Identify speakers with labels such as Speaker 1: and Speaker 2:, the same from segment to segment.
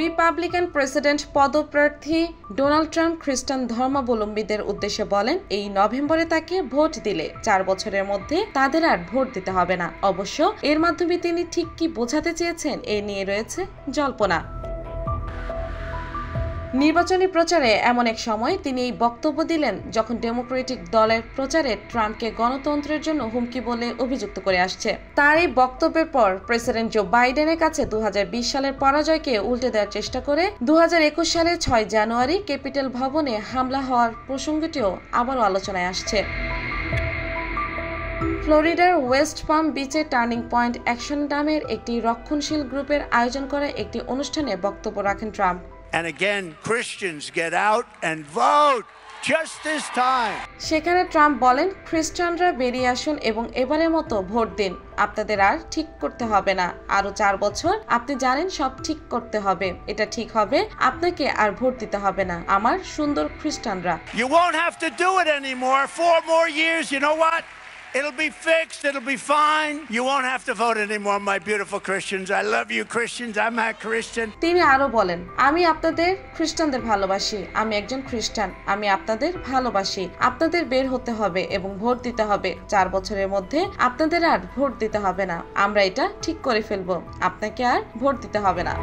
Speaker 1: Republican president পদপ্রার্থী Donald Trump খ্রিস্টান ধর্মাবলম্বীদের উদ্দেশ্যে বলেন, এই নভেম্বরে তাকে ভোট দিলে 4 বছরের মধ্যে তাদের আর ভোট দিতে হবে না। অবশ্য এর মাধ্যমে তিনি ঠিক কি বোঝাতে চেয়েছেন এ নিয়ে রয়েছে জল্পনা। নির্বাচনী প্রচারে এমন এক সময় তিনি এই বক্তব্য দিলেন যখন ডেমোক্রেটিক দলের প্রচারে ট্রাম্পকে গণতন্ত্রের জন্য হুমকি বলে অভিযুক্ত করে আসছে। তার এই বক্তব্যের পর প্রেসিডেন্ট জো বাইডেনের কাছে 2020 সালের পরাজয়কে উল্টে দেওয়ার চেষ্টা করে 2021 সালের 6 জানুয়ারি ক্যাপিটল ভবনে হামলা হওয়ার প্রসঙ্গটিও আবারও আলোচনায় আসছে। ফ্লোরিডার ওয়েস্ট পাম বিচে টার্নিং পয়েন্ট অ্যাকশন নামের একটি রক্ষণশীল গ্রুপের আয়োজন করা একটি অনুষ্ঠানে বক্তব্য রাখেন Trump.
Speaker 2: And again, Christians get out and vote just this time.
Speaker 1: সেখানে ট্রাম্প বলেন, খ্রিস্টানরা বেরিয়ে আসুন এবং এবারের মতো ভোট দিন। আপনাদের আর ঠিক করতে হবে না। আরো 4 বছর আপনি জানেন সব ঠিক করতে হবে। এটা ঠিক হবে, আপনাকে আর ভোট দিতে হবে না, আমার সুন্দর খ্রিস্টানরা।
Speaker 2: You won't have to do it anymore. 4 more years, you know what? It'll be fixed. It'll be fine. You won't have to vote anymore, my beautiful Christians. I love you, Christians. I'm a Christian.
Speaker 1: তিনি আরো বলেন, আমি আপনাদের খ্রিস্টানদের ভালোবাসি। আমি একজন খ্রিস্টান। আমি আপনাদের ভালোবাসি। আপনাদের বের হতে হবে এবং ভোট দিতে হবে। 4 বছরের মধ্যে আপনাদের আর ভোট দিতে হবে না। আমরা এটা ঠিক করে ফেলবো। আপনাকে আর ভোট দিতে হবে না।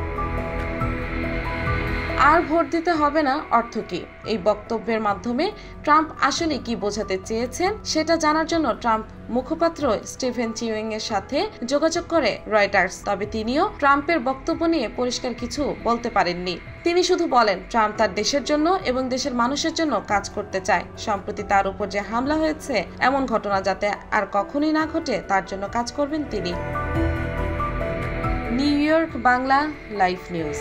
Speaker 1: আর ভোট দিতে হবে না অর্থ কি? এই বক্তব্যের মাধ্যমে ট্রাম্প আসলে কি বোঝাতে চেয়েছেন সেটা জানার জন্য ট্রাম্প মুখপাত্র স্টিফেন চিউইং এর সাথে যোগাযোগ করে রয়টার্স। তবে তিনিও ট্রাম্পের বক্তব্য নিয়ে পরিষ্কার কিছু বলতে পারেননি। তিনি শুধু বলেন, ট্রাম্প তার দেশের জন্য এবং দেশের মানুষের জন্য কাজ করতে চায়। সম্প্রতি তার উপর যে হামলা হয়েছে এমন ঘটনা যাতে আর কখনোই না ঘটে তার জন্য কাজ করবেন তিনি। New York Bangla live news.